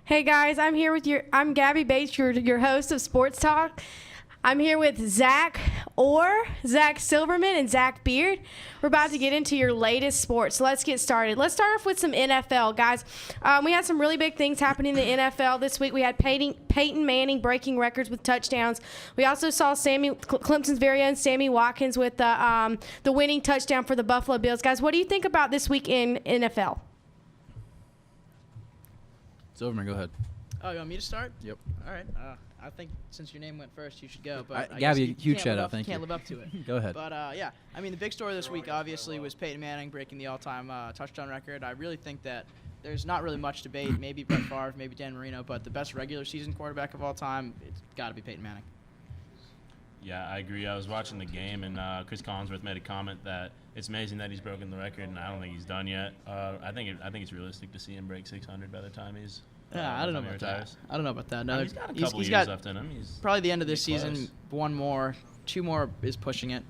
Hey guys, I'm Gabby Bates, your host of Sports Talk. I'm here with Zach Silverman and Zach Beard. We're about to get into your latest sports, so let's get started. Let's start off with some NFL, guys. We had some really big things happening in the NFL this week. We had Peyton Manning breaking records with touchdowns. We also saw Clemson's very own Sammy Watkins with the winning touchdown for the Buffalo Bills. Guys, what do you think about this week in NFL? Silverman, go ahead. Oh, you want me to start? Yep. All right. I think since your name went first, you should go. But Gabby, huge shout out. Thank you. Can't live up to it. Go ahead. But yeah, I mean, the big story this week obviously was Peyton Manning breaking the all-time touchdown record. I really think that there's not really much debate. Maybe Brett Favre, maybe Dan Marino, but the best regular season quarterback of all time, it's got to be Peyton Manning. Yeah, I agree. I was watching the game, and Chris Collinsworth made a comment that it's amazing that he's broken the record, and I don't think he's done yet. I think it's realistic to see him break 600 by the time he's. I don't know about that. I don't know about that. No, he's got a couple years left in him. He's probably the end of this season. One more, two more is pushing it.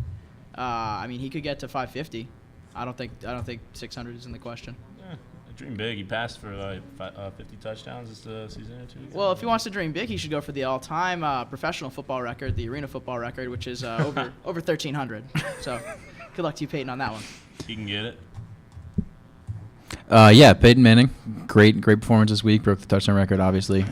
I mean, he could get to 550. I don't think 600 is in the question. Yeah, dream big. He passed for like 50 touchdowns this season or 2 weeks. Well, if he wants to dream big, he should go for the all-time professional football record, the arena football record, which is over 1,300. So, good luck to you, Peyton, on that one. He can get it. Yeah, Peyton Manning, great performance this week. Broke the touchdown record, obviously.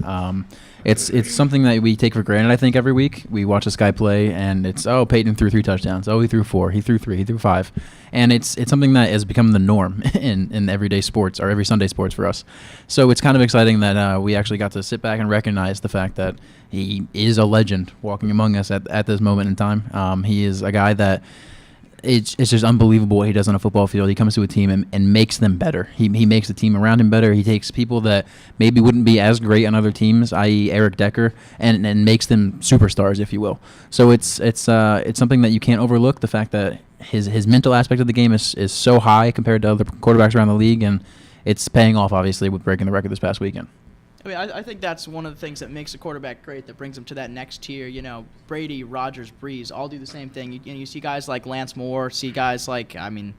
It's something that we take for granted. I think every week we watch this guy play, and it's Peyton threw 3 touchdowns. He threw 4. He threw 3. He threw 5, and it's something that has become the norm in everyday sports or every Sunday sports for us. So it's kind of exciting that we actually got to sit back and recognize the fact that he is a legend walking among us at this moment in time. He is a guy that. It's just unbelievable what he does on a football field. He comes to a team and makes them better. He makes the team around him better. He takes people that maybe wouldn't be as great on other teams, i.e. Eric Decker, and makes them superstars, if you will. So it's something that you can't overlook, the fact that his mental aspect of the game is so high compared to other quarterbacks around the league, and it's paying off, obviously, with breaking the record this past weekend. I mean, I think that's one of the things that makes a quarterback great, that brings him to that next tier. You know, Brady, Rodgers, Breeze all do the same thing. You see guys like Lance Moore, see guys like, pretty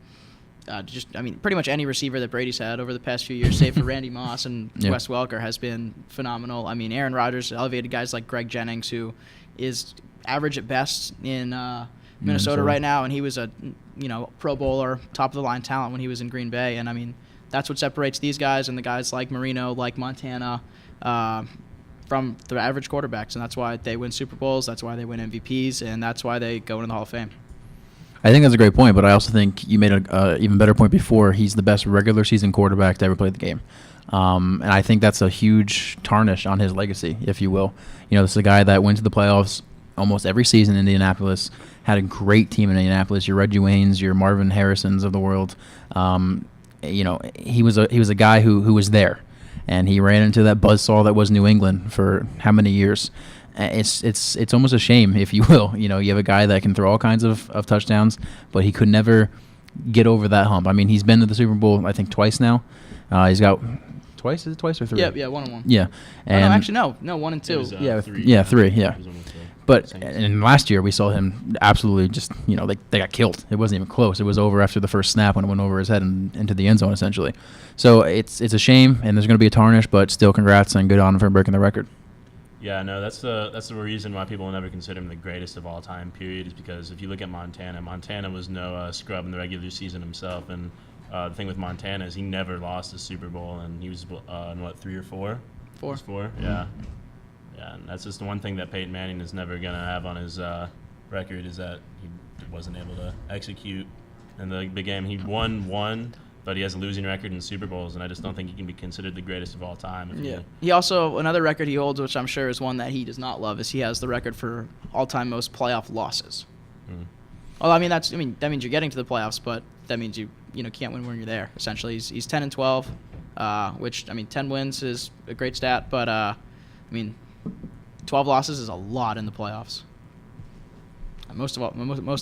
much any receiver that Brady's had over the past few years, save for Randy Moss and Wes Welker, has been phenomenal. I mean, Aaron Rodgers elevated guys like Greg Jennings, who is average at best in Minnesota right now, and he was a Pro Bowler, top of the line talent when he was in Green Bay. And I mean, that's what separates these guys and the guys like Marino, like Montana, from the average quarterbacks, and that's why they win Super Bowls, that's why they win MVPs, and that's why they go into the Hall of Fame. I think that's a great point, but I also think you made an even better point before. He's the best regular season quarterback to ever play the game. And I think that's a huge tarnish on his legacy, if you will. This is a guy that went to the playoffs almost every season in Indianapolis, had a great team in Indianapolis, your Reggie Waynes, your Marvin Harrisons of the world. He was a guy who was there. And he ran into that buzzsaw that was New England for how many years? It's almost a shame, if you will. You have a guy that can throw all kinds of touchdowns, but he could never get over that hump. I mean, he's been to the Super Bowl, I think, twice now. He's got twice. Is it twice or 3? Yeah, 1-1. Yeah. And no, 1 and 2. Was, 3. Yeah, 3. Yeah. But and last year we saw him absolutely just, they got killed. It wasn't even close. It was over after the first snap when it went over his head and into the end zone, essentially. So it's a shame, and there's going to be a tarnish, but still congrats and good on him for breaking the record. Yeah, no, that's the reason why people will never consider him the greatest of all time, period, is because if you look at Montana was no scrub in the regular season himself. And the thing with Montana is he never lost a Super Bowl, and he was, 3 or 4? 4. 4, yeah. Yeah, and that's just the one thing that Peyton Manning is never going to have on his record, is that he wasn't able to execute in the big game. He won, but he has a losing record in Super Bowls, and I just don't think he can be considered the greatest of all time. He also, another record he holds, which I'm sure is one that he does not love, is he has the record for all-time most playoff losses. Mm. Well, that means you're getting to the playoffs, but that means you can't win when you're there. Essentially, he's 10-12, which 10 wins is a great stat, but 12 losses is a lot in the playoffs. Most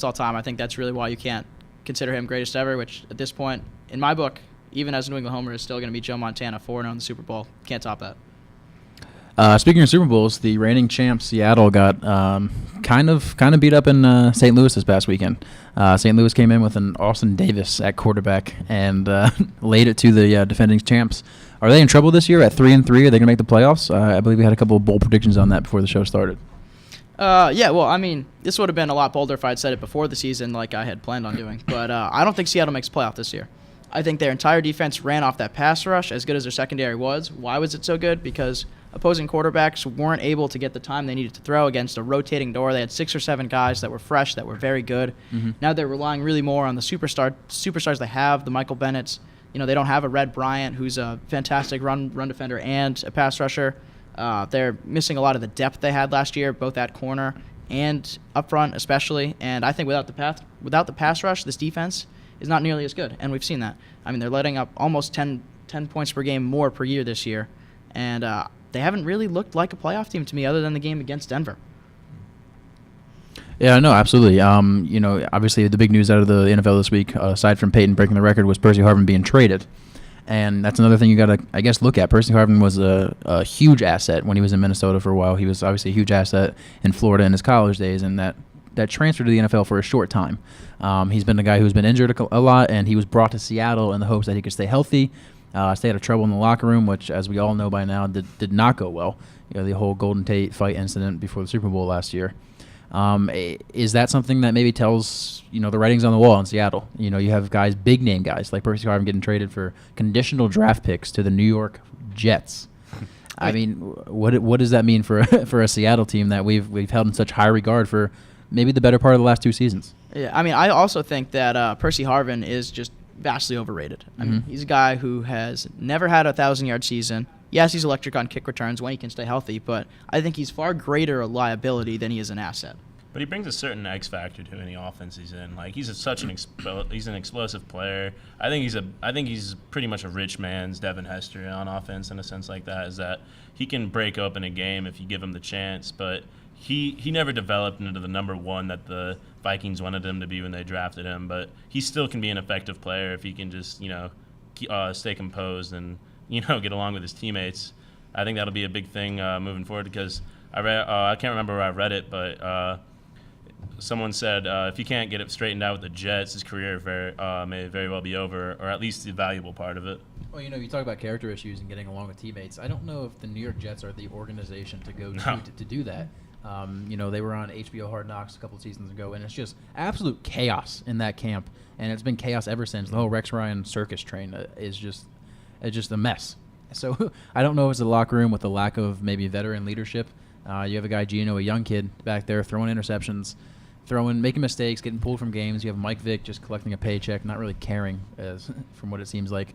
all time, I think that's really why you can't consider him greatest ever, which at this point, in my book, even as a New England homer, is still going to be Joe Montana, 4-0 in the Super Bowl. Can't top that. Speaking of Super Bowls, the reigning champ Seattle got kind of beat up in St. Louis this past weekend. St. Louis came in with an Austin Davis at quarterback and laid it to the defending champs Are they in trouble this year at 3-3? Are they going to make the playoffs? I believe we had a couple of bold predictions on that before the show started. Yeah, well, I mean, this would have been a lot bolder if I'd said it before the season like I had planned on doing. But I don't think Seattle makes playoff this year. I think their entire defense ran off that pass rush, as good as their secondary was. Why was it so good? Because opposing quarterbacks weren't able to get the time they needed to throw against a rotating door. They had 6 or 7 guys that were fresh, that were very good. Mm-hmm. Now they're relying really more on the superstars they have, the Michael Bennett's. They don't have a Red Bryant, who's a fantastic run defender and a pass rusher. They're missing a lot of the depth they had last year, both at corner and up front especially. And I think without the pass rush, this defense is not nearly as good, and we've seen that. I mean, they're letting up almost 10 points per game more per year this year, and they haven't really looked like a playoff team to me other than the game against Denver. Yeah, no, absolutely. Obviously the big news out of the NFL this week, aside from Peyton breaking the record, was Percy Harvin being traded. And that's another thing you got to, I guess, look at. Percy Harvin was a huge asset when he was in Minnesota for a while. He was obviously a huge asset in Florida in his college days, and that transferred to the NFL for a short time. He's been a guy who's been injured a lot, and he was brought to Seattle in the hopes that he could stay healthy, stay out of trouble in the locker room, which, as we all know by now, did not go well. The whole Golden Tate fight incident before the Super Bowl last year. Is that something that maybe tells, the writings on the wall in Seattle? You have guys, big name guys like Percy Harvin getting traded for conditional draft picks to the New York Jets. I mean, what does that mean for a Seattle team that we've held in such high regard for maybe the better part of the last 2 seasons? Yeah, I mean, I also think that Percy Harvin is just vastly overrated. I mean, he's a guy who has never had a 1,000-yard season. Yes, he's electric on kick returns when he can stay healthy, but I think he's far greater a liability than he is an asset. But he brings a certain X factor to any offense he's in. Like he's he's an explosive player. I think he's pretty much a rich man's Devin Hester on offense in a sense like that. Is that he can break open a game if you give him the chance, but he never developed into the number 1 that the Vikings wanted him to be when they drafted him. But he still can be an effective player if he can just stay composed and get along with his teammates. I think that'll be a big thing moving forward because I can't remember where I read it, but someone said if he can't get it straightened out with the Jets, his career may very well be over, or at least the valuable part of it. Well, you talk about character issues and getting along with teammates. I don't know if the New York Jets are the organization to go to do that. They were on HBO Hard Knocks a couple of seasons ago, and it's just absolute chaos in that camp, and it's been chaos ever since. The whole Rex Ryan circus train is just a mess. So I don't know if it's the locker room with the lack of maybe veteran leadership. You have a guy, Gino, a young kid back there throwing interceptions, making mistakes, getting pulled from games. You have Mike Vick just collecting a paycheck, not really caring, from what it seems like.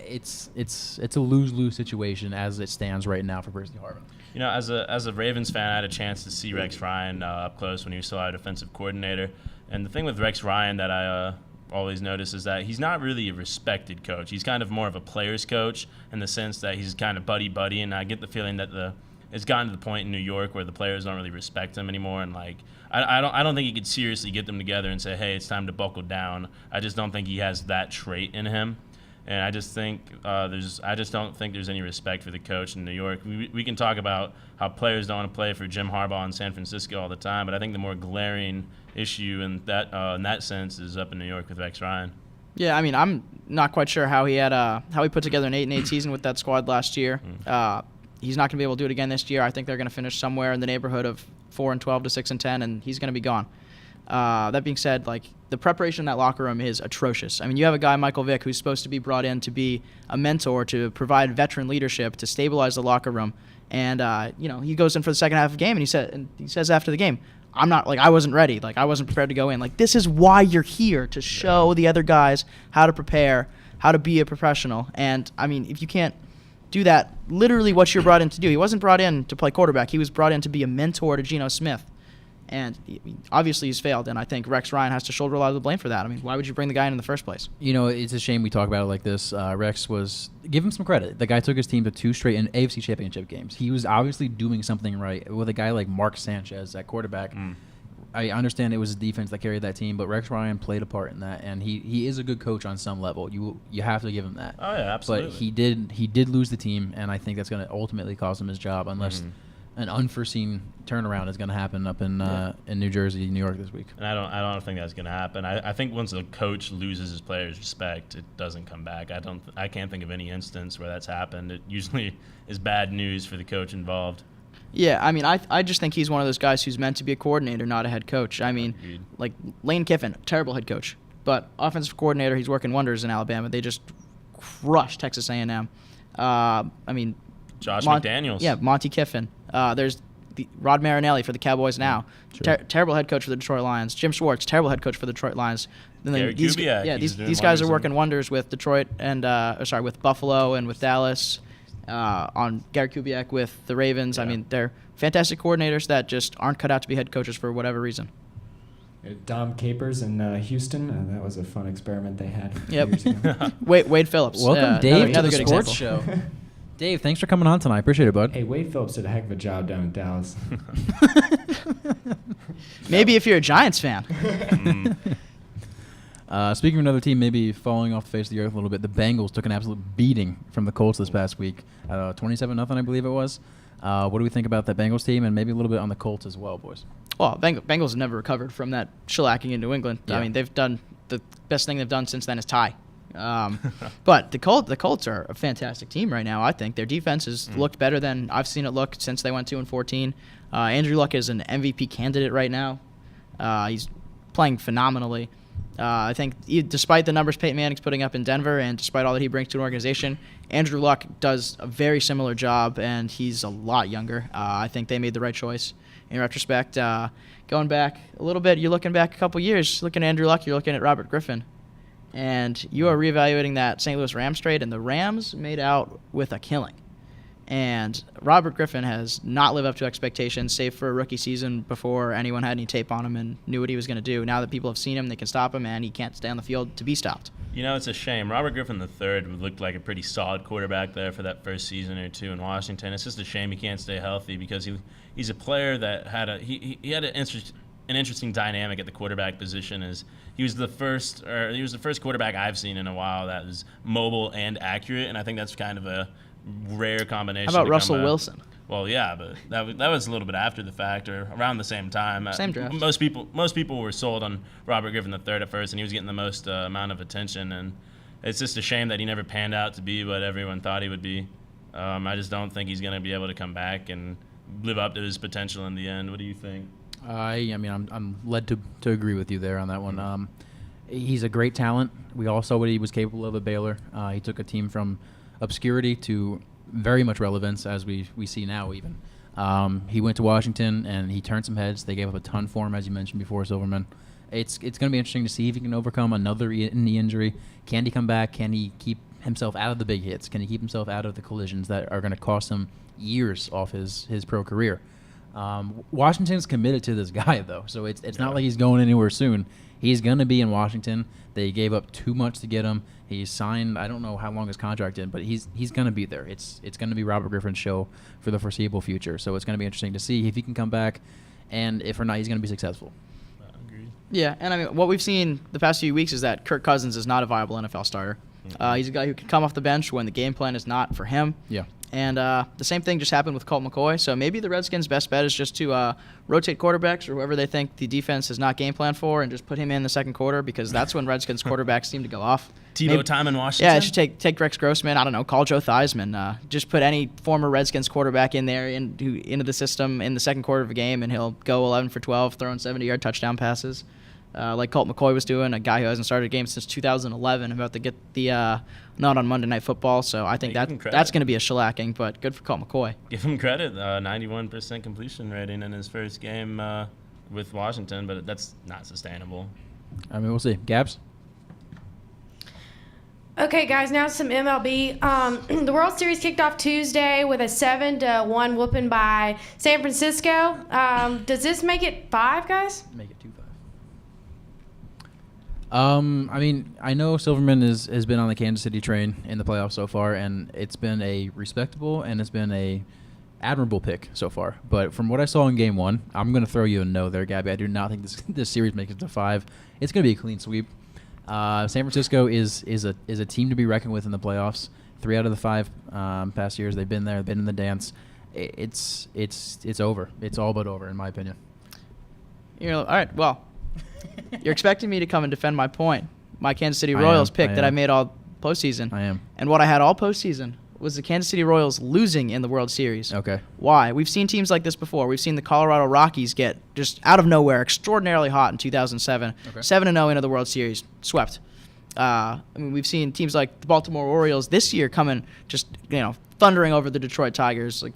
It's a lose-lose situation as it stands right now for Percy Harvin. As a Ravens fan, I had a chance to see Rex Ryan up close when he was still our defensive coordinator. And the thing with Rex Ryan that I always notice is that he's not really a respected coach. He's kind of more of a player's coach in the sense that he's kind of buddy-buddy, and I get the feeling that it's gotten to the point in New York where the players don't really respect him anymore, and I don't think he could seriously get them together and say, hey, it's time to buckle down. I just don't think he has that trait in him. And I just think I just don't think there's any respect for the coach in New York. We can talk about how players don't want to play for Jim Harbaugh in San Francisco all the time, but I think the more glaring issue in that sense is up in New York with Rex Ryan. Yeah, I mean, I'm not quite sure how he put together an 8-8 season with that squad last year. He's not going to be able to do it again this year. I think they're going to finish somewhere in the neighborhood of 4-12 to 6-10, and he's going to be gone. That being said, the preparation in that locker room is atrocious. I mean, you have a guy, Michael Vick, who's supposed to be brought in to be a mentor, to provide veteran leadership, to stabilize the locker room, and he goes in for the second half of the game, and he says after the game, I wasn't ready, I wasn't prepared to go in. This is why you're here, to show the other guys how to prepare, how to be a professional. And I mean, if you can't do that, literally what you're brought in to do. He wasn't brought in to play quarterback. He was brought in to be a mentor to Geno Smith. And obviously he's failed, and I think Rex Ryan has to shoulder a lot of the blame for that. I mean, why would you bring the guy in the first place? It's a shame we talk about it like this. Rex give him some credit. The guy took his team to 2 straight AFC Championship games. He was obviously doing something right with a guy like Mark Sanchez at quarterback. I understand it was his defense that carried that team, but Rex Ryan played a part in that, and he is a good coach on some level. You have to give him that. Oh yeah, absolutely. But he did lose the team, and I think that's going to ultimately cost him his job unless an unforeseen turnaround is going to happen up in New Jersey, New York this week. And I don't think that's going to happen. I think once the coach loses his players' respect, it doesn't come back. I can't think of any instance where that's happened. It usually is bad news for the coach involved. Yeah, I mean, I just think he's one of those guys who's meant to be a coordinator, not a head coach. I mean, Agreed. like Lane Kiffin, terrible head coach, but offensive coordinator, he's working wonders in Alabama. They just crushed Texas A&M. I mean, Josh McDaniels. Yeah, Monty Kiffin. There's Rod Marinelli for the Cowboys now. Sure. Terrible head coach for the Detroit Lions. Jim Schwartz, terrible head coach for the Detroit Lions. Gary Kubiak, these guys are working wonders with Detroit and with Buffalo and with Dallas. On Gary Kubiak with the Ravens. Yeah. I mean, they're fantastic coordinators that just aren't cut out to be head coaches for whatever reason. Dom Capers in Houston. That was a fun experiment they had. Yep. Years ago. Wade Phillips. Welcome, Dave, another to the good sports example. show. Dave, thanks for coming on tonight. Appreciate it, bud. Hey, Wade Phillips did a heck of a job down in Dallas. Maybe if you're a Giants fan. Speaking of another team maybe falling off the face of the earth a little bit, the Bengals took an absolute beating from the Colts this past week. 27-0, I believe it was. What do we think about that Bengals team and maybe a little bit on the Colts as well, boys? Well, Bengals have never recovered from that shellacking in New England. Yeah. I mean, they've done the best thing they've done since then is tie. But the Colts are a fantastic team right now. I think their defense has looked better than I've seen it look since they went 2-14. Andrew Luck is an MVP candidate right now. He's playing phenomenally. I think despite the numbers Peyton Manning's putting up in Denver and despite all that he brings to an organization, Andrew Luck does a very similar job, and he's a lot younger. I think they made the right choice in retrospect. Going back a little bit, you're looking back a couple years, looking at Andrew Luck, you're looking at Robert Griffin. And you are reevaluating that St. Louis Rams trade, and the Rams made out with a killing. And Robert Griffin has not lived up to expectations, save for a rookie season before anyone had any tape on him and knew what he was going to do. Now that people have seen him, they can stop him, and he can't stay on the field to be stopped. You know, it's a shame. Robert Griffin III looked like a pretty solid quarterback there for that first season or two in Washington. It's just a shame he can't stay healthy because he's a player that had an interesting dynamic at the quarterback position. As he was the first quarterback I've seen in a while that was mobile and accurate, and I think that's kind of a rare combination. How about Russell Wilson? Well, yeah, but that was a little bit after the fact or around the same time. Same draft. Most people were sold on Robert Griffin III at first, and he was getting the most amount of attention. And it's just a shame that he never panned out to be what everyone thought he would be. I just don't think he's going to be able to come back and live up to his potential in the end. What do you think? I mean, I'm led to agree with you there on that one. He's a great talent. We all saw what he was capable of at Baylor. He took a team from obscurity to very much relevance, as we see now even. He went to Washington, and he turned some heads. They gave up a ton for him, as you mentioned before, Silverman. It's going to be interesting to see if he can overcome another knee injury. Can he come back? Can he keep himself out of the big hits? Can he keep himself out of the collisions that are going to cost him years off his pro career? Washington's committed to this guy, though, so it's not like he's going anywhere soon. He's going to be in Washington. They gave up too much to get him. He's signed, I don't know how long his contract is, but he's going to be there. It's going to be Robert Griffin's show for the foreseeable future. So it's going to be interesting to see if he can come back, and if or not he's going to be successful. Agreed. Yeah, and I mean, what we've seen the past few weeks is that Kirk Cousins is not a viable NFL starter. He's a guy who can come off the bench when the game plan is not for him. Yeah. And the same thing just happened with Colt McCoy. So maybe the Redskins' best bet is just to rotate quarterbacks or whoever they think the defense is not game plan for, and just put him in the second quarter, because that's when Redskins quarterbacks seem to go off. Tebow time in Washington? Yeah, it should take Rex Grossman. I don't know, call Joe Theismann. Just put any former Redskins quarterback in there into the system in the second quarter of a game, and he'll go 11 for 12, throwing 70-yard touchdown passes. Like Colt McCoy was doing, a guy who hasn't started a game since 2011, about to get the nod on Monday Night Football. So I think that's going to be a shellacking, but good for Colt McCoy. Give him credit. 91% completion rating in his first game with Washington, but that's not sustainable. I mean, we'll see. Gabs? Okay, guys, now some MLB. The World Series kicked off Tuesday with a 7-1 whooping by San Francisco. Does this make it 5, guys? Make it 2-5. I mean, I know Silverman has been on the Kansas City train in the playoffs so far, and it's been a respectable and it's been a admirable pick so far. But from what I saw in Game 1, I'm going to throw you a no there, Gabby. I do not think this series makes it to 5. It's going to be a clean sweep. San Francisco is a team to be reckoned with in the playoffs. 3 out of the 5 past years they've been there, been in the dance. it's over. It's all but over, in my opinion. All right, well, you're expecting me to come and defend my point. My Kansas City I Royals am, pick I that I am. made all postseason. I am. And what I had all postseason was the Kansas City Royals losing in the World Series. Okay. Why? We've seen teams like this before. We've seen the Colorado Rockies get just out of nowhere extraordinarily hot in 2007. Okay. 7-0 into the World Series, swept. We've seen teams like the Baltimore Orioles this year coming just thundering over the Detroit Tigers, like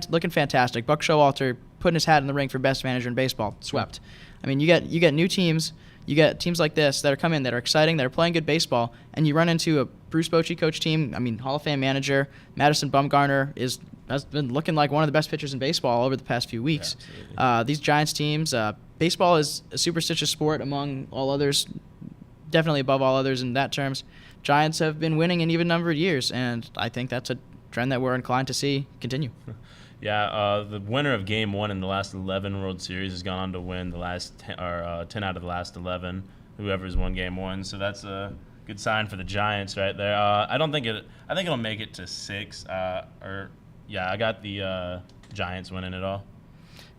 looking fantastic. Buck Showalter putting his hat in the ring for best manager in baseball, swept. I mean, you get new teams. You get teams like this that are coming in, that are exciting, that are playing good baseball, and you run into a Bruce Bochy coach team. I mean, Hall of Fame manager Madison Bumgarner has been looking like one of the best pitchers in baseball over the past few weeks. These Giants teams, baseball is a superstitious sport among all others, definitely above all others in that terms. Giants have been winning an even number of years, and I think that's a trend that we're inclined to see continue. Yeah, the winner of Game 1 in the last 11 World Series has gone on to win the last 10 out of the last 11, whoever's won Game 1. So that's a good sign for the Giants right there. I think it'll make it to 6. I got the Giants winning it all.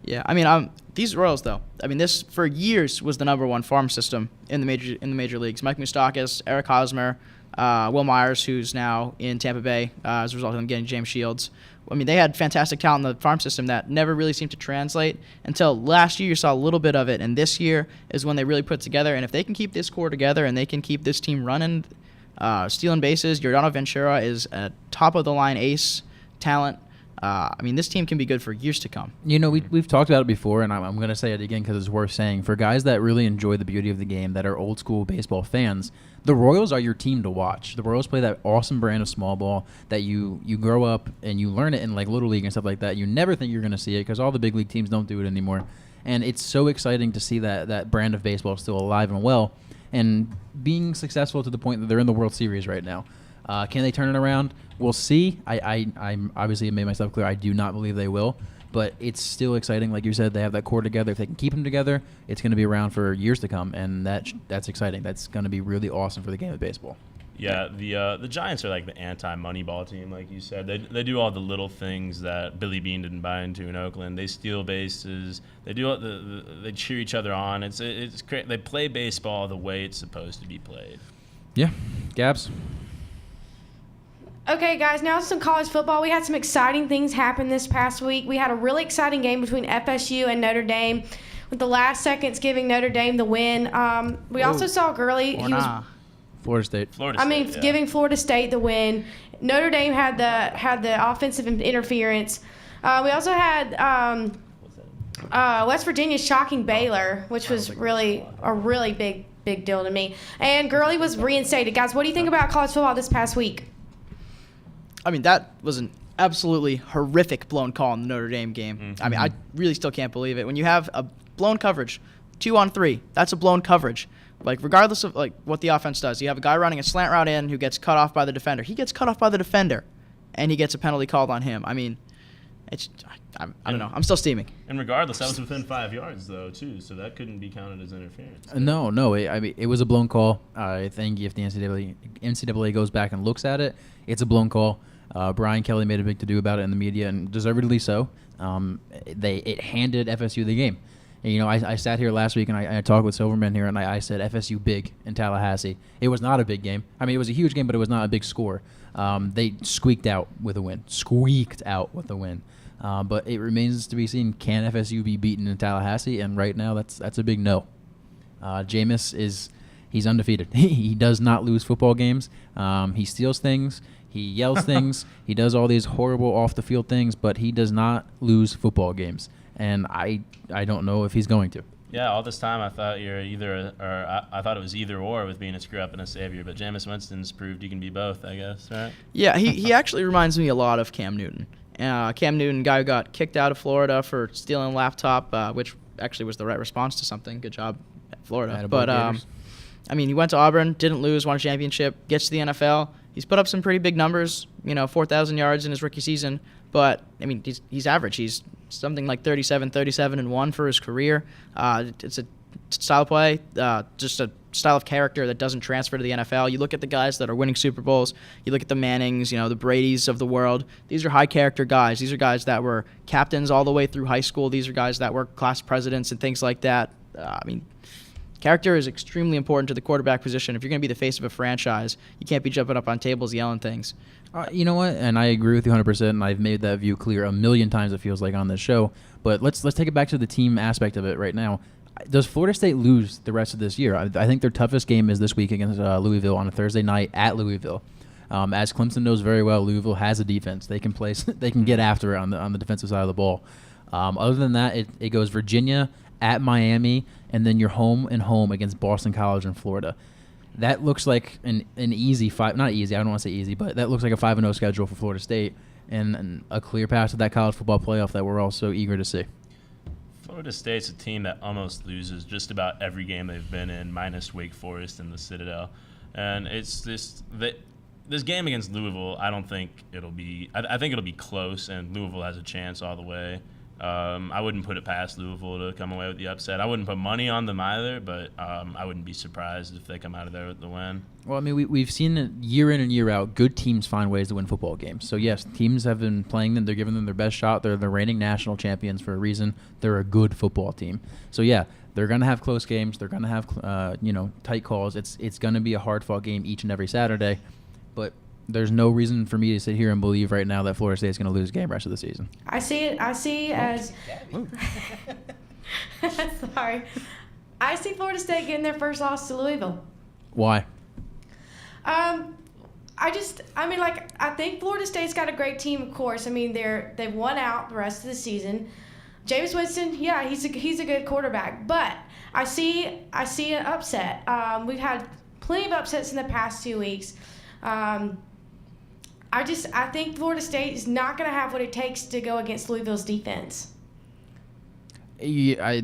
Yeah, I mean, these Royals though. I mean, this for years was the number one farm system in the major leagues. Mike Moustakas, Eric Hosmer, Will Myers, who's now in Tampa Bay as a result of them getting James Shields. I mean, they had fantastic talent in the farm system that never really seemed to translate until last year. You saw a little bit of it, and this year is when they really put it together. And if they can keep this core together and they can keep this team running, stealing bases, Yordano Ventura is a top-of-the-line ace talent. I mean, this team can be good for years to come. We've talked about it before, and I'm going to say it again because it's worth saying. For guys that really enjoy the beauty of the game, that are old-school baseball fans, the Royals are your team to watch. The Royals play that awesome brand of small ball that you grow up and you learn it in like Little League and stuff like that. You never think you're going to see it because all the big league teams don't do it anymore. And it's so exciting to see that brand of baseball still alive and well and being successful to the point that they're in the World Series right now. Can they turn it around? We'll see. I'm obviously made myself clear. I do not believe they will, but it's still exciting. Like you said, they have that core together. If they can keep them together, it's going to be around for years to come, and that's exciting. That's going to be really awesome for the game of baseball. Yeah, the Giants are like the anti-Moneyball team, like you said. They do all the little things that Billy Beane didn't buy into in Oakland. They steal bases. They do they cheer each other on. It's great. They play baseball the way it's supposed to be played. Yeah, Gabs. Okay, guys, now some college football. We had some exciting things happen this past week. We had a really exciting game between FSU and Notre Dame, with the last seconds giving Notre Dame the win. We also saw Gurley. Florida State. Giving Florida State the win. Notre Dame had the offensive interference. We also had West Virginia shocking Baylor, which was really a really big deal to me. And Gurley was reinstated. Guys, what do you think about college football this past week? I mean, that was an absolutely horrific blown call in the Notre Dame game. Mm-hmm. I mean, I really still can't believe it. When you have a blown coverage, 2-on-3, that's a blown coverage. Like, regardless of like what the offense does, you have a guy running a slant route in who gets cut off by the defender. He gets cut off by the defender, and he gets a penalty called on him. I mean, I don't know. I'm still steaming. And regardless, that was within 5 yards, though, too, so that couldn't be counted as interference. No. It was a blown call. I think if the NCAA goes back and looks at it, it's a blown call. Brian Kelly made a big to-do about it in the media, and deservedly so. It handed FSU the game. And, I sat here last week, and I talked with Silverman here, and I said FSU big in Tallahassee. It was not a big game. I mean, it was a huge game, but it was not a big score. They squeaked out with a win. But it remains to be seen, can FSU be beaten in Tallahassee? And right now, that's a big no. Jameis he's undefeated. He does not lose football games. He steals things. He yells things. He does all these horrible off-the-field things, but he does not lose football games. And I don't know if he's going to. Yeah, all this time I thought I thought it was either or with being a screw-up and a savior, but Jameis Winston's proved you can be both, I guess, right? Yeah, he actually reminds me a lot of Cam Newton. Cam Newton, guy who got kicked out of Florida for stealing a laptop, which actually was the right response to something. Good job at Florida. But, I mean, he went to Auburn, didn't lose, won a championship, gets to the NFL. He's put up some pretty big numbers, 4,000 yards in his rookie season. But, I mean, he's average. He's something like 37-1 for his career. It's a style of play, just a style of character that doesn't transfer to the NFL. You look at the guys that are winning Super Bowls. You look at the Mannings, the Bradys of the world. These are high character guys. These are guys that were captains all the way through high school. These are guys that were class presidents and things like that. Character is extremely important to the quarterback position. If you're going to be the face of a franchise, you can't be jumping up on tables yelling things. You know what? And I agree with you 100%, and I've made that view clear a million times, it feels like, on this show. But let's take it back to the team aspect of it right now. Does Florida State lose the rest of this year? I think their toughest game is this week against Louisville on a Thursday night at Louisville. As Clemson knows very well, Louisville has a defense. They can they can get after it on the defensive side of the ball. Other than that, it goes Virginia at Miami, and then you're home against Boston College in Florida. That looks like an easy not easy, I don't want to say easy, but that looks like a 5-0 schedule for Florida State and a clear path to that college football playoff that we're all so eager to see. Florida State's a team that almost loses just about every game they've been in, minus Wake Forest and the Citadel. And it's this game against Louisville, I don't think it'll be – I think it'll be close, and Louisville has a chance all the way. I wouldn't put it past Louisville to come away with the upset. I wouldn't put money on them either, but I wouldn't be surprised if they come out of there with the win. Well, I mean, we've seen it year in and year out. Good teams find ways to win football games. So, yes, teams have been playing them. They're giving them their best shot. They're the reigning national champions for a reason. They're a good football team. So, yeah, they're going to have close games. They're going to have, tight calls. It's going to be a hard-fought game each and every Saturday. But there's no reason for me to sit here and believe right now that Florida State is going to lose a game rest of the season. I see as sorry. I see Florida State getting their first loss to Louisville. Why? I think Florida State's got a great team, of course. I mean, they've won out the rest of the season. Jameis Winston, yeah, he's a good quarterback, but I see an upset. We've had plenty of upsets in the past 2 weeks. I think Florida State is not going to have what it takes to go against Louisville's defense. Yeah,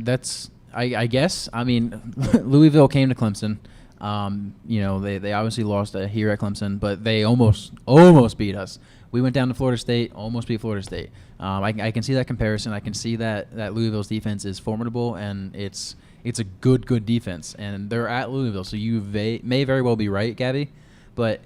I guess. I mean, Louisville came to Clemson. They obviously lost here at Clemson, but they almost beat us. We went down to Florida State, almost beat Florida State. I can see that comparison. I can see that Louisville's defense is formidable, and it's a good defense. And they're at Louisville, so you may very well be right, Gabby, but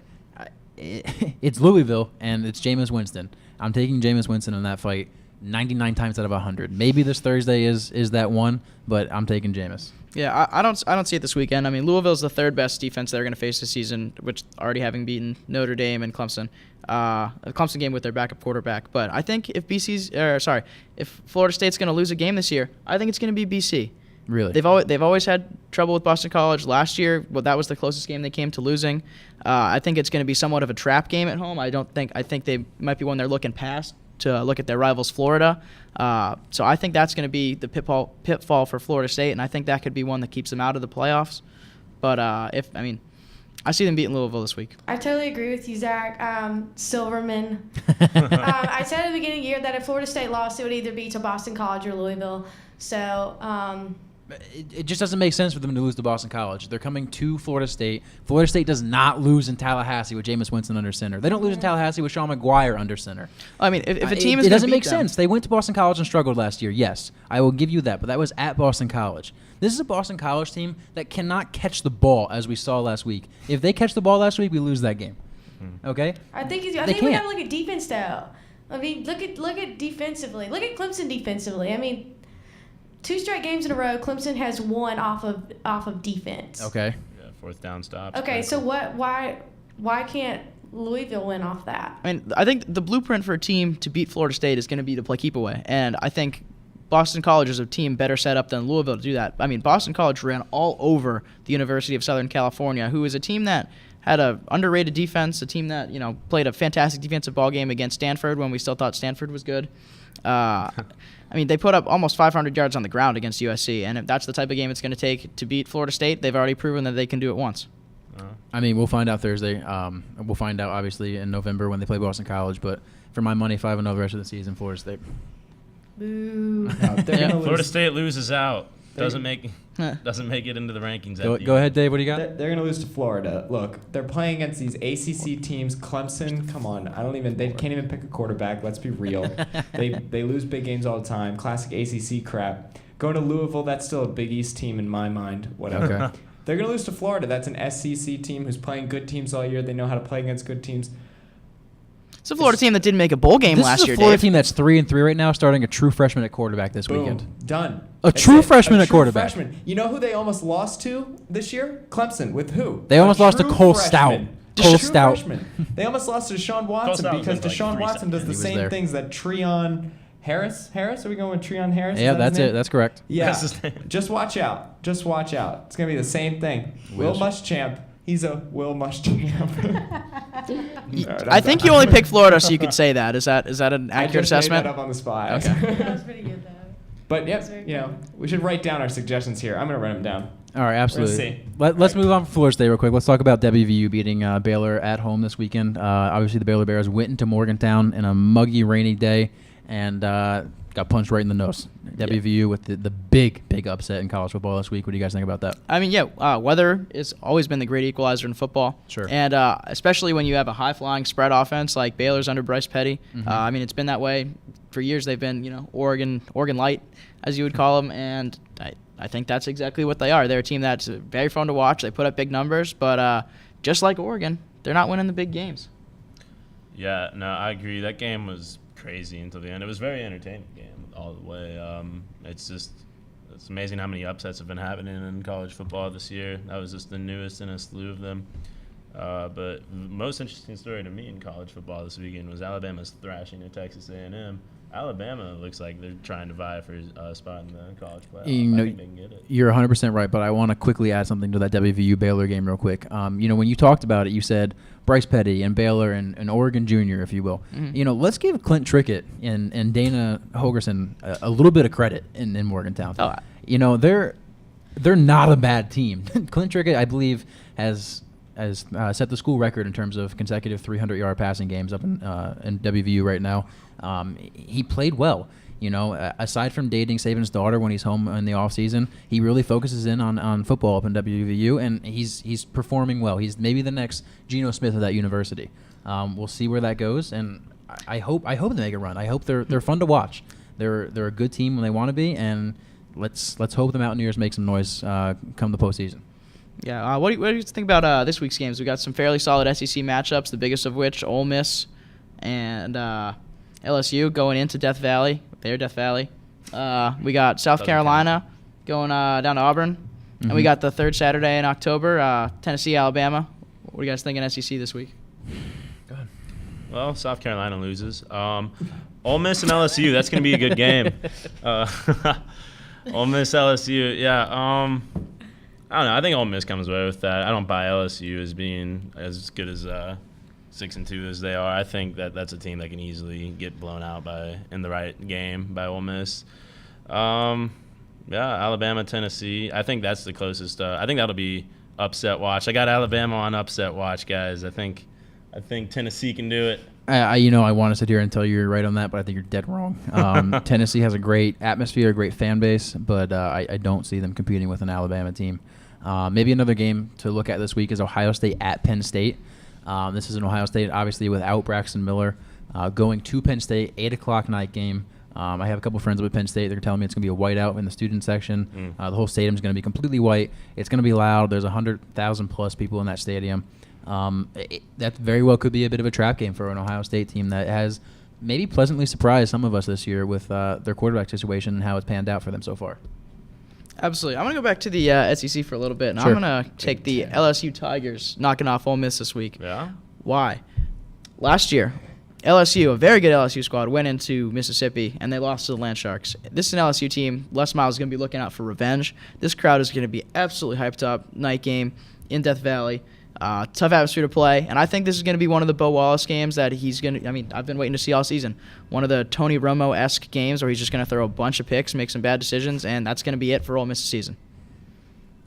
it's Louisville, and it's Jameis Winston. I'm taking Jameis Winston in that fight 99 times out of 100. Maybe this Thursday is that one, but I'm taking Jameis. Yeah, I don't see it this weekend. I mean, Louisville's the third best defense they're going to face this season, which already having beaten Notre Dame and Clemson. The Clemson game with their backup quarterback. But I think if if Florida State's going to lose a game this year, I think it's going to be BC. Really? They've always had trouble with Boston College. Last year, that was the closest game they came to losing. I think it's going to be somewhat of a trap game at home. I think they might be one they're looking past to look at their rivals, Florida. So I think that's going to be the pitfall for Florida State, and I think that could be one that keeps them out of the playoffs. But I see them beating Louisville this week. I totally agree with you, Zach. Silverman. I said at the beginning of the year that if Florida State lost, it would either be to Boston College or Louisville. So it just doesn't make sense for them to lose to Boston College. They're coming to Florida State. Florida State does not lose in Tallahassee with Jameis Winston under center. They don't lose in Tallahassee with Sean McGuire under center. I mean, if a team is it doesn't beat make sense. They went to Boston College and struggled last year. Yes, I will give you that, but that was at Boston College. This is a Boston College team that cannot catch the ball, as we saw last week. If they catch the ball last week, we lose that game. Okay? I think we got to look at defense, though. I mean, look at defensively. Look at Clemson defensively. I mean, 2 straight games in a row, Clemson has won off of defense. Okay. Yeah, fourth down stops. Okay, so why can't Louisville win off that? I mean, I think the blueprint for a team to beat Florida State is going to be to play keep away, and I think Boston College is a team better set up than Louisville to do that. I mean, Boston College ran all over the University of Southern California, who is a team that had an underrated defense, a team that played a fantastic defensive ball game against Stanford when we still thought Stanford was good. I mean, they put up almost 500 yards on the ground against USC, and if that's the type of game it's going to take to beat Florida State, they've already proven that they can do it once. I mean, we'll find out Thursday. We'll find out, obviously, in November when they play Boston College, but for my money, 5-0 the rest of the season, Florida State. Boo. Florida State loses out. Doesn't make it into the rankings. Go ahead, Dave. What do you got? They're going to lose to Florida. Look, they're playing against these ACC teams. Clemson, come on. They can't even pick a quarterback. Let's be real. They lose big games all the time. Classic ACC crap. Going to Louisville, that's still a Big East team in my mind. Whatever. Okay. They're going to lose to Florida. That's an SEC team who's playing good teams all year. They know how to play against good teams. It's a Florida team that didn't make a bowl game last year, This is a Florida Dave. team that's 3-3 right now, starting a true freshman at quarterback this Boom. weekend. Done. A That's true it. freshman A at true quarterback. freshman. You know who they almost lost to this year? Clemson. With who? They almost lost to true Cole freshman. Stout. Cole A true Stout. freshman. They almost lost to Deshaun Watson Stout was because in, like, Deshaun 3 Watson does seconds. the He was same there. things that Treon Harris. Are we going with Treon Harris? Yeah, Is that his that's name? it. That's correct. Yeah. That's his name. Just watch out. Just watch out. It's going to be the same thing. Will Will. Muschamp. He's a Will Muschamp. I think you only picked Florida so you could say that. Is that an I accurate just made assessment? that up on the spot. Okay. That was pretty good, though. But That's yep, very we should write down our suggestions here. I'm going to write them down. All right, absolutely. see. Let's move on from Florida State real quick. Let's talk about WVU beating Baylor at home this weekend. Obviously, the Baylor Bears went into Morgantown in a muggy, rainy day and got punched right in the nose. WVU with the big upset in college football this week. What do you guys think about that? I mean, weather has always been the great equalizer in football. Sure. And especially when you have a high-flying spread offense like Baylor's under Bryce Petty. I mean, it's been that way for years. They've been, Oregon light, as you would call them, and I think that's exactly what they are. They're a team that's very fun to watch. They put up big numbers, but just like Oregon, they're not winning the big games. Yeah, no, I agree. That game was crazy until the end. It was a very entertaining game all the way. It's amazing how many upsets have been happening in college football this year. That was just the newest in a slew of them. But the most interesting story to me in college football this weekend was Alabama's thrashing at Texas A&M. Alabama looks like they're trying to vie for a spot in the college playoff. I think they can get it. You're 100% right, but I want to quickly add something to that WVU Baylor game real quick. When you talked about it, you said Bryce Petty and Baylor and Oregon Junior, if you will. Mm-hmm. Let's give Clint Trickett and Dana Holgerson a little bit of credit in Morgantown. Oh, They're not a bad team. Clint Trickett, I believe, has set the school record in terms of consecutive 300-yard passing games up in WVU right now. He played well. Aside from dating Saban's daughter when he's home in the off season, he really focuses in on football up in WVU, and he's performing well. He's maybe the next Geno Smith of that university. We'll see where that goes, and I hope they make a run. I hope they're fun to watch. They're a good team when they want to be, and let's hope the Mountaineers make some noise come the postseason. Yeah, what do you think about this week's games? We got some fairly solid SEC matchups, the biggest of which Ole Miss and LSU going into Death Valley. Death Valley. We got South Carolina going down to Auburn, and we got the third Saturday in October, Tennessee, Alabama. What do you guys think in SEC this week? Go ahead. Well, South Carolina loses. Ole Miss and LSU, that's going to be a good game. Ole Miss, LSU, yeah. I don't know. I think Ole Miss comes away with that. I don't buy LSU as being as good as 6-2 as they are. I think that's a team that can easily get blown out in the right game by Ole Miss. Yeah, Alabama, Tennessee. I think that's the closest. I think that'll be upset watch. I got Alabama on upset watch, guys. I think Tennessee can do it. I want to sit here and tell you you're right on that, but I think you're dead wrong. Tennessee has a great atmosphere, a great fan base, but I don't see them competing with an Alabama team. Maybe another game to look at this week is Ohio State at Penn State. This is an Ohio State, obviously, without Braxton Miller, going to Penn State, 8 o'clock night game. I have a couple friends up at Penn State. They're telling me it's going to be a whiteout in the student section. The whole stadium is going to be completely white. It's going to be loud. There's 100,000-plus people in that stadium. That very well could be a bit of a trap game for an Ohio State team that has maybe pleasantly surprised some of us this year with their quarterback situation and how it's panned out for them so far. Absolutely. I'm going to go back to the SEC for a little bit, and Sure. I'm going to take the LSU Tigers knocking off Ole Miss this week. Yeah. Why? Last year, LSU, a very good LSU squad, went into Mississippi, and they lost to the Land Sharks. This is an LSU team. Les Miles is going to be looking out for revenge. This crowd is going to be absolutely hyped up. Night game in Death Valley. Tough atmosphere to play, and I think this is going to be one of the Bo Wallace games that he's going to – I've been waiting to see all season. One of the Tony Romo-esque games where he's just going to throw a bunch of picks, make some bad decisions, and that's going to be it for Ole Miss this season.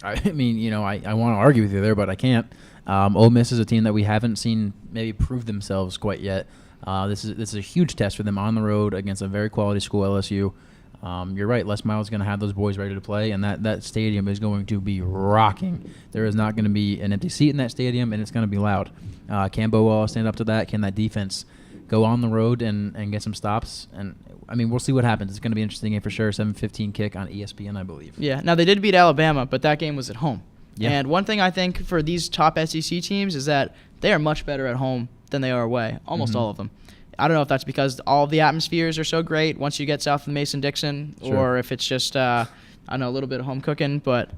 I want to argue with you there, but I can't. Ole Miss is a team that we haven't seen maybe prove themselves quite yet. This is a huge test for them on the road against a very quality school, LSU. You're right. Les Miles is going to have those boys ready to play, and that stadium is going to be rocking. There is not going to be an empty seat in that stadium, and it's going to be loud. Can Bo Wallace stand up to that? Can that defense go on the road and get some stops. And I mean, we'll see what happens. It's going to be an interesting game for sure. 7:15 kick on ESPN, I believe. Yeah. Now they did beat Alabama, but that game was at home. Yeah. And one thing I think for these top SEC teams is that they are much better at home than they are away. Almost all of them. I don't know if that's because all of the atmospheres are so great once you get south of Mason-Dixon, Sure. or if it's just I don't know, a little bit of home cooking. But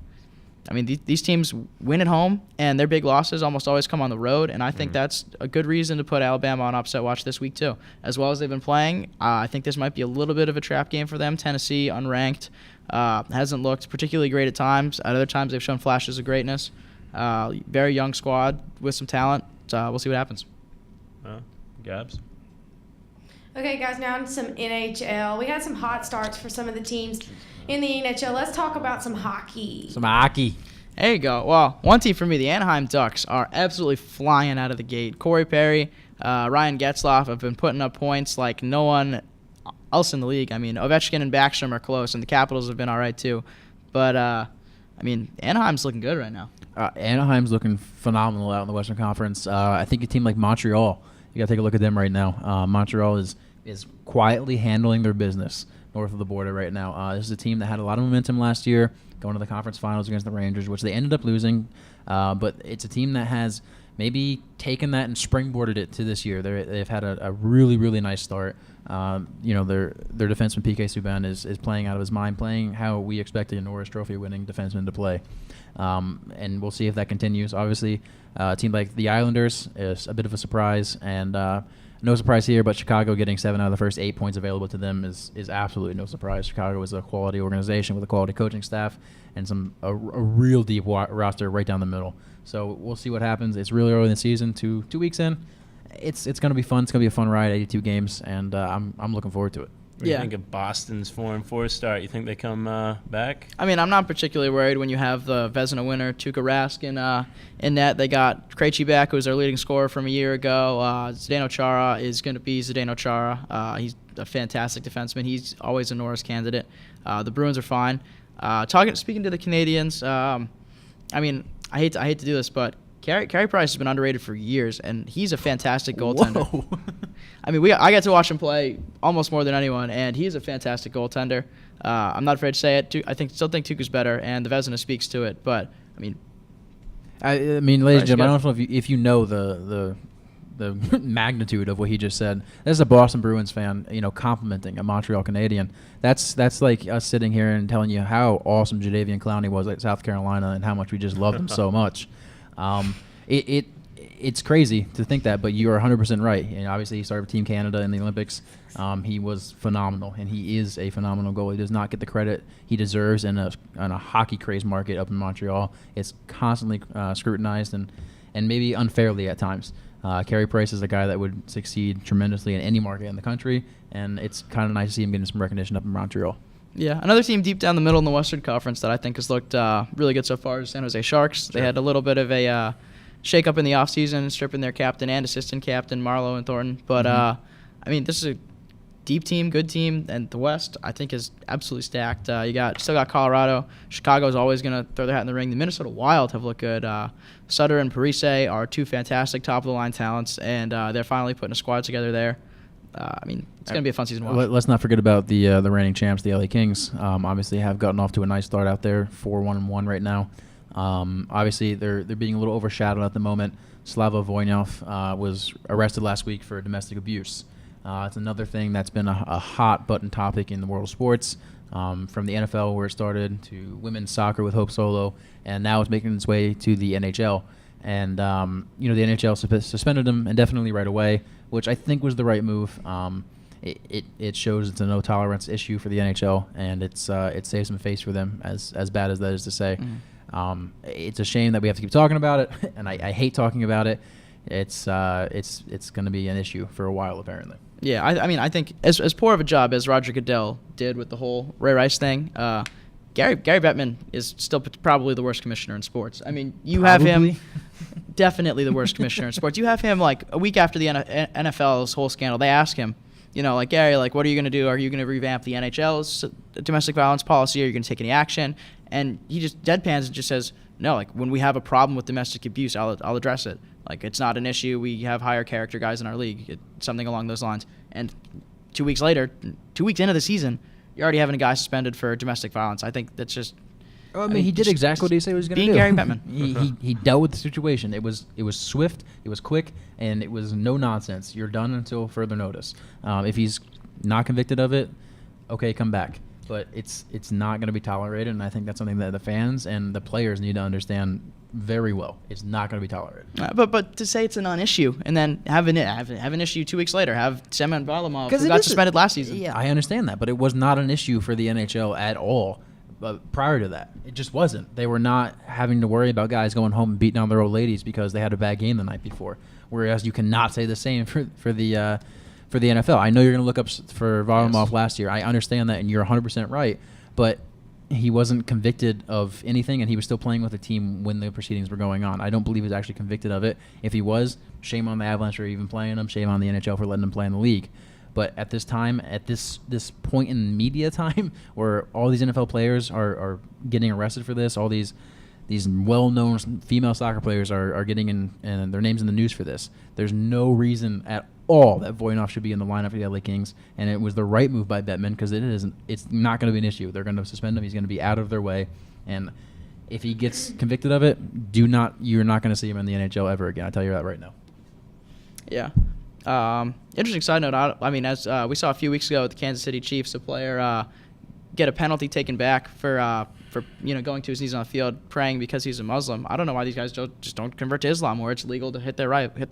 I mean, these teams win at home, and their big losses almost always come on the road. And I think that's a good reason to put Alabama on upset watch this week too. As well as they've been playing, I think this might be a little bit of a trap game for them. Tennessee, unranked, hasn't looked particularly great at times. At other times, they've shown flashes of greatness. Very young squad with some talent. We'll see what happens. Gabs? Okay, guys, now into some NHL. We had some hot starts for some of the teams in the NHL. Let's talk about some hockey. Some hockey. There you go. Well, one team for me, the Anaheim Ducks, are absolutely flying out of the gate. Corey Perry, Ryan Getzlaf have been putting up points like no one else in the league. I mean, Ovechkin and Backstrom are close, and the Capitals have been all right too. But, I mean, Anaheim's looking good right now. Anaheim's looking phenomenal out in the Western Conference. I think a team like Montreal, you got to take a look at them right now. Montreal is quietly handling their business north of the border right now. This is a team that had a lot of momentum last year, going to the conference finals against the Rangers, which they ended up losing. But it's a team that has maybe taken that and springboarded it to this year. They've had a really, really nice start. Their defenseman PK Subban is playing out of his mind, playing how we expected a Norris Trophy winning defenseman to play. And we'll see if that continues. Obviously, a team like the Islanders is a bit of a surprise, and no surprise here, but Chicago getting 7 out of the first 8 points available to them is absolutely no surprise. Chicago is a quality organization with a quality coaching staff and a real deep roster right down the middle. So we'll see what happens. It's really early in the season, 2 weeks in. It's going to be fun. It's going to be a fun ride, 82 games, and I'm looking forward to it. What do you think of Boston's 4-4 start? You think they come back? I mean, I'm not particularly worried when you have the Vezina winner, Tuukka Rask, in net. They got Krejci back, who was their leading scorer from a year ago. Zdeno Chara is going to be Zdeno Chara. He's a fantastic defenseman. He's always a Norris candidate. The Bruins are fine. Speaking to the Canadians, I mean, I hate to do this, but Carey Price has been underrated for years, and he's a fantastic goaltender. Whoa. I mean, I get to watch him play almost more than anyone, and he's a fantastic goaltender. I'm not afraid to say it. I still think Tuukka's better, and the Vezina speaks to it. But I mean, ladies and gentlemen, I don't know if you know the magnitude of what he just said. This is a Boston Bruins fan, complimenting a Montreal Canadian. That's like us sitting here and telling you how awesome Jadeveon Clowney was at South Carolina and how much we just loved him so much. It's crazy to think that, but you are 100% right. And obviously, he started with Team Canada in the Olympics. He was phenomenal, and he is a phenomenal goalie. He does not get the credit he deserves in a hockey craze market up in Montreal. It's constantly scrutinized and maybe unfairly at times. Carey Price is a guy that would succeed tremendously in any market in the country, and it's kind of nice to see him getting some recognition up in Montreal. Yeah, another team deep down the middle in the Western Conference that I think has looked really good so far is San Jose Sharks. Sure. They had a little bit of a shake-up in the offseason, stripping their captain and assistant captain, Marlowe and Thornton. But, I mean, this is a deep team, good team, and the West, I think, is absolutely stacked. Still got Colorado. Chicago is always going to throw their hat in the ring. The Minnesota Wild have looked good. Sutter and Parise are two fantastic top-of-the-line talents, and they're finally putting a squad together there. I mean, it's going to be a fun season to watch. Let's not forget about the reigning champs, the LA Kings. Obviously, have gotten off to a nice start out there, 4-1-1 right now. Obviously, they're being a little overshadowed at the moment. Slava Voynov was arrested last week for domestic abuse. It's another thing that's been a hot button topic in the world of sports, from the NFL where it started to women's soccer with Hope Solo, and now it's making its way to the NHL. And the NHL suspended him indefinitely right away, which I think was the right move. It shows it's a no tolerance issue for the NHL, and it saves some face for them, as bad as that is to say. Mm-hmm. It's a shame that we have to keep talking about it, and I hate talking about it. It's going to be an issue for a while, apparently. Yeah, I mean, I think as poor of a job as Roger Goodell did with the whole Ray Rice thing, Gary Bettman is still probably the worst commissioner in sports. I mean, have him definitely the worst commissioner in sports. You have him like a week after the NFL's whole scandal. They ask him, Gary, what are you going to do? Are you going to revamp the NHL's domestic violence policy? Are you going to take any action? And he just deadpans and just says, No, like when we have a problem with domestic abuse, I'll address it. Like it's not an issue. We have higher character guys in our league. Something along those lines. And 2 weeks later, 2 weeks into the season, you're already having a guy suspended for domestic violence. I think that's just. I mean, he did exactly what he said he was going to do. Being Gary Bettman. he dealt with the situation. It was swift, it was quick, and it was no nonsense. You're done until further notice. If he's not convicted of it, okay, come back. But it's not going to be tolerated, and I think that's something that the fans and the players need to understand very well. It's not going to be tolerated. But to say it's a non-issue and then have an issue 2 weeks later, have Semyon Varlamov who got suspended last season. Yeah, I understand that, but it was not an issue for the NHL at all. But prior to that, it just wasn't. They were not having to worry about guys going home and beating down their old ladies because they had a bad game the night before. Whereas you cannot say the same for the NFL. I know you're going to look up for Varlamov last year. I understand that, and you're 100% right. But he wasn't convicted of anything, and he was still playing with the team when the proceedings were going on. I don't believe he was actually convicted of it. If he was, shame on the Avalanche for even playing him. Shame on the NHL for letting him play in the league. But at this time, at this point in media time, where all these NFL players are getting arrested for this, all these well-known female soccer players are getting in and their names in the news for this. There's no reason at all that Voynov should be in the lineup for the LA Kings, and it was the right move by Bettman because it's not going to be an issue. They're going to suspend him. He's going to be out of their way, and if he gets convicted of it, you're not going to see him in the NHL ever again. I tell you that right now. Yeah. Interesting side note. I mean, as we saw a few weeks ago with the Kansas City Chiefs, a player get a penalty taken back for going to his knees on the field praying because he's a Muslim. I don't know why these guys don't convert to Islam, where it's legal to hit their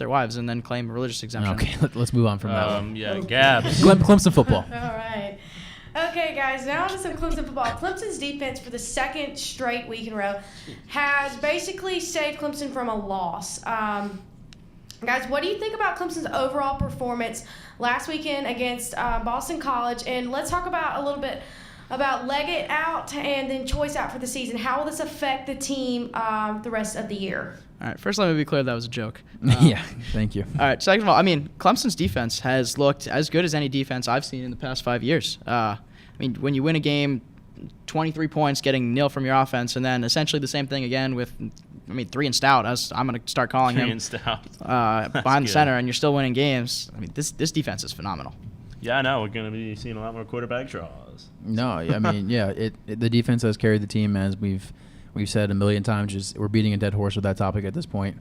wives and then claim a religious exemption. Okay, let's move on from that. Yeah, Gabs. Clemson football. All right. Okay, guys, now on to some Clemson football. Clemson's defense for the second straight week in a row has basically saved Clemson from a loss. Guys, what do you think about Clemson's overall performance last weekend against Boston College? And let's talk about a little bit about Leggett out and then Choice out for the season. How will this affect the team the rest of the year? All right, first let me be clear that was a joke. Yeah, thank you. All right, second of all, I mean, Clemson's defense has looked as good as any defense I've seen in the past 5 years. I mean, when you win a game, 23 points, getting nil from your offense, and then essentially the same thing again with, 3 and Stout, as I'm going to start calling him, 3 and Stout. behind the center, and you're still winning games. I mean, this defense is phenomenal. Yeah, I know. We're going to be seeing a lot more quarterback draws. No, I mean, yeah, the defense has carried the team, as we've said a million times. Just we're beating a dead horse with that topic at this point.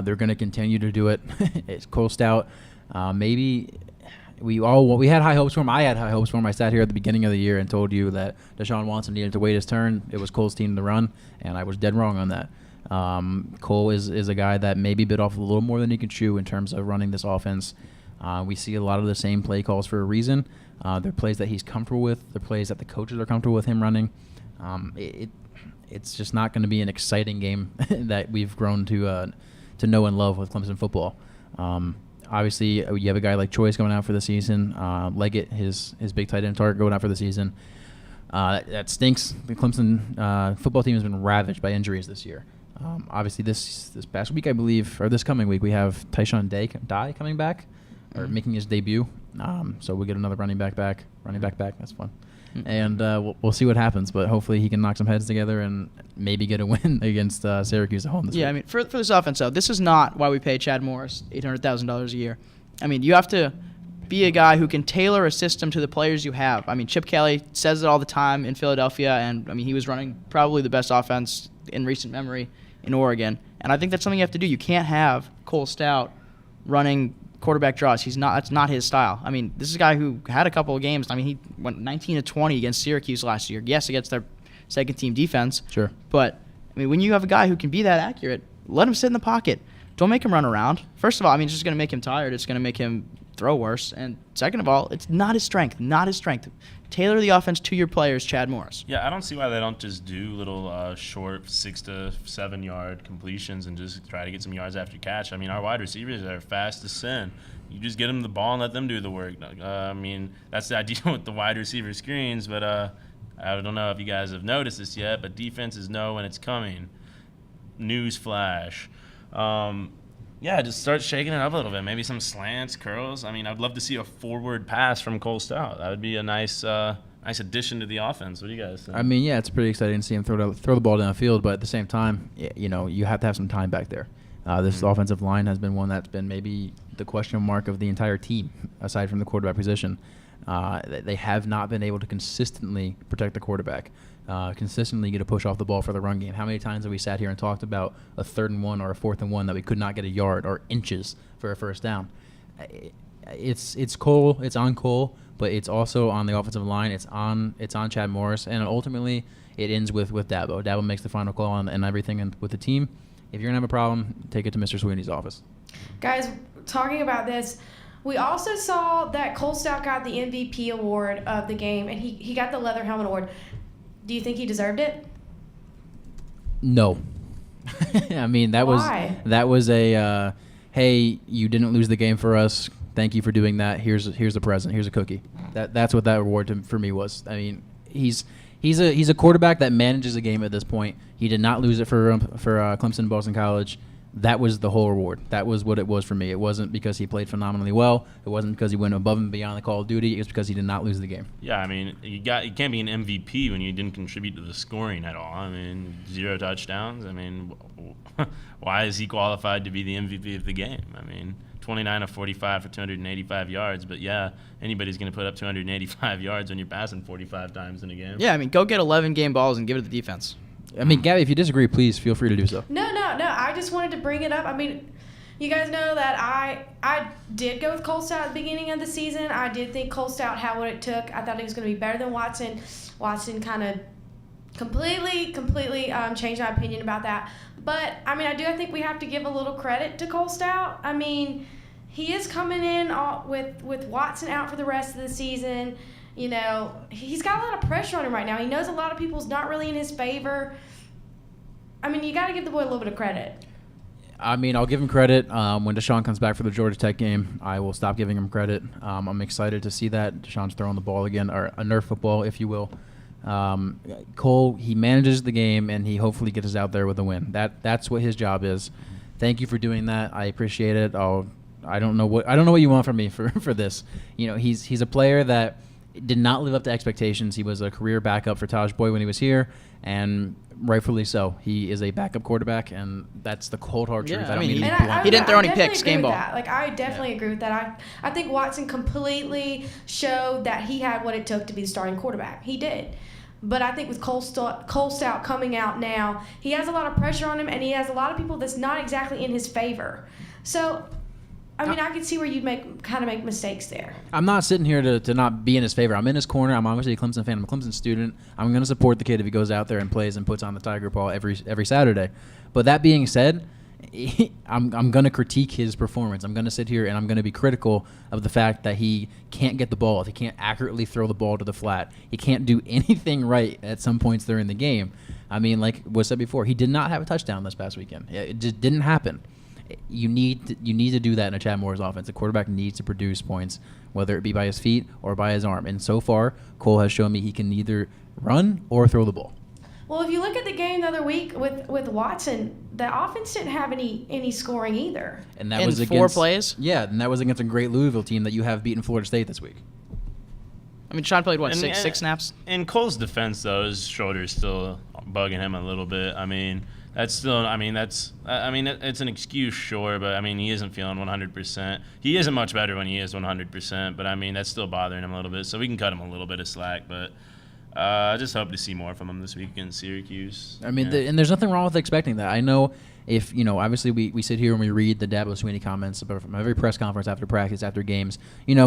They're going to continue to do it. It's Cole Stout. Maybe we had high hopes for him. I had high hopes for him. I sat here at the beginning of the year and told you that Deshaun Watson needed to wait his turn. It was Cole's team to run, and I was dead wrong on that. Cole is a guy that maybe bit off a little more than he could chew in terms of running this offense. We see a lot of the same play calls for a reason. They're plays that he's comfortable with. They're plays that the coaches are comfortable with him running. It's just not going to be an exciting game that we've grown to know and love with Clemson football. Obviously, you have a guy like Choice going out for the season. Leggett, his big tight end target, going out for the season. That stinks. The Clemson football team has been ravaged by injuries this year. Obviously, this past week, I believe, or this coming week, we have Tyshawn Dye coming back, or making his debut. So we get another running back back. That's fun. And we'll see what happens, but hopefully he can knock some heads together and maybe get a win against Syracuse at home this week. I mean, for this offense, though, this is not why we pay Chad Morris $800,000 a year. I mean, you have to be a guy who can tailor a system to the players you have. I mean, Chip Kelly says it all the time in Philadelphia, and, he was running probably the best offense in recent memory in Oregon. And I think that's something you have to do. You can't have Cole Stout running quarterback draws. That's not his style. I mean, this is a guy who had a couple of games. I mean, he went 19-20 against Syracuse last year. Yes, against their second team defense. Sure. But when you have a guy who can be that accurate, let him sit in the pocket. Don't make him run around. First of all, it's just going to make him tired. It's going to make him throw worse. And second of all, it's not his strength. Tailor the offense to your players, Chad Morris. Yeah, I don't see why they don't just do little short 6 to 7 yard completions and just try to get some yards after catch. Our wide receivers are fast as sin. You just get them the ball and let them do the work. That's the idea with the wide receiver screens, but I don't know if you guys have noticed this yet, but defenses know when it's coming. Newsflash. Just start shaking it up a little bit. Maybe some slants, curls. I'd love to see a forward pass from Cole Stout. That would be a nice nice addition to the offense. What do you guys think? I mean, yeah, it's pretty exciting to see him throw the ball downfield, but at the same time, you have to have some time back there. This offensive line has been one that's been maybe the question mark of the entire team, aside from the quarterback position. They have not been able to consistently protect the quarterback, consistently get a push off the ball for the run game. How many times have we sat here and talked about a 3rd and 1 or a 4th and 1 that we could not get a yard or inches for a first down? It's Cole, it's on Cole, but it's also on the offensive line. It's on Chad Morris, and ultimately it ends with Dabo. Dabo makes the final call and everything with the team. If you're gonna have a problem, take it to Mr. Sweeney's office. Guys, talking about this, we also saw that Cole Stout got the MVP award of the game, and he got the leather helmet award. Do you think he deserved it? No. I mean, Why? that was a hey, you didn't lose the game for us. Thank you for doing that. Here's a present. Here's a cookie. That's what that reward for me was. I mean, he's a quarterback that manages a game at this point. He did not lose it for Clemson Boston College. That was the whole reward. That was what it was for me. It wasn't because he played phenomenally well. It wasn't because he went above and beyond the call of duty. It was because he did not lose the game. Yeah, I mean, you can't be an MVP when you didn't contribute to the scoring at all. I mean, 0 touchdowns. I mean, why is he qualified to be the MVP of the game? I mean, 29 of 45 for 285 yards. But, yeah, anybody's going to put up 285 yards when you're passing 45 times in a game. Yeah, I mean, go get 11 game balls and give it to the defense. I mean, Gabby, if you disagree, please feel free to do so. No. I just wanted to bring it up. I mean, you guys know that I did go with Cole Stout at the beginning of the season. I did think Cole Stout had what it took. I thought he was going to be better than Watson. Watson kind of completely changed my opinion about that. But, I mean, I think we have to give a little credit to Cole Stout. I mean, he is coming in with Watson out for the rest of the season. You know, he's got a lot of pressure on him right now. He knows a lot of people's not really in his favor. I mean, you got to give the boy a little bit of credit. I mean, I'll give him credit. When Deshaun comes back for the Georgia Tech game, I will stop giving him credit. I'm excited to see that. Deshaun's throwing the ball again, or a Nerf football, if you will. Cole, he manages the game, and he hopefully gets us out there with a win. That's what his job is. Thank you for doing that. I appreciate it. I don't know what you want from me for this. You know, he's a player that did not live up to expectations. He was a career backup for Taj Boyd when he was here, and rightfully so. He is a backup quarterback, and that's the cold hard truth. Yeah, I don't mean he didn't throw any picks, game ball. Like, I definitely agree with that. I think Watson completely showed that he had what it took to be the starting quarterback. He did. But I think with Cole Stout coming out now, he has a lot of pressure on him, and he has a lot of people that's not exactly in his favor. So, I mean, I can see where you'd make mistakes there. I'm not sitting here to not be in his favor. I'm in his corner. I'm obviously a Clemson fan. I'm a Clemson student. I'm going to support the kid if he goes out there and plays and puts on the Tiger Paw every Saturday. But that being said, I'm going to critique his performance. I'm going to sit here and I'm going to be critical of the fact that he can't get the ball. If he can't accurately throw the ball to the flat, he can't do anything right at some points during the game. I mean, like was said before, he did not have a touchdown this past weekend. It just didn't happen. You need to do that in a Chad Morris offense. The quarterback needs to produce points, whether it be by his feet or by his arm. And so far, Cole has shown me he can neither run or throw the ball. Well, if you look at the game the other week with Watson, the offense didn't have any scoring either. And that in was four against, plays? Yeah, and that was against a great Louisville team that you have beaten Florida State this week. I mean, Sean played, And- six snaps? In Cole's defense, though, his shoulder is still bugging him a little bit. I mean, it's an excuse, sure, but, I mean, he isn't feeling 100%. He isn't much better when he is 100%, but, I mean, that's still bothering him a little bit, so we can cut him a little bit of slack, but I just hope to see more from him this week against Syracuse. I mean, Yeah. and there's nothing wrong with expecting that. I know if, obviously we sit here and we read the Dabo Sweeney comments from every press conference after practice, after games.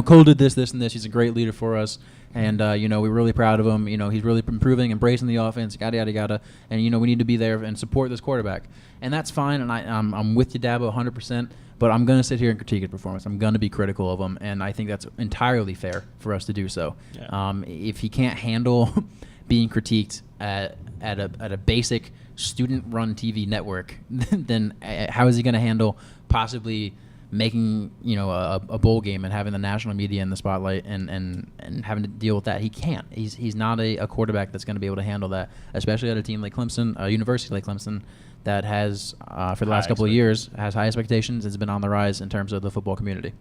Cole did this, and this. He's a great leader for us. And, we're really proud of him. He's really improving, embracing the offense, yada, yada, yada. And, we need to be there and support this quarterback. And that's fine. And I'm with you, Dabo, 100%. But I'm going to sit here and critique his performance. I'm going to be critical of him. And I think that's entirely fair for us to do so. Yeah. If he can't handle being critiqued at a basic student-run TV network, then how is he going to handle possibly making a bowl game and having the national media in the spotlight and having to deal with that? He can't. He's not a quarterback that's going to be able to handle that, especially at a team like Clemson, a university like Clemson, that has for the last couple of years has high expectations. It's been on the rise in terms of the football community.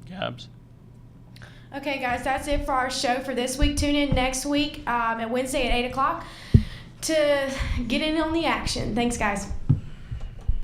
Gabs. Okay, guys, that's it for our show for this week. Tune in next week at Wednesday at 8 o'clock to get in on the action. Thanks, guys.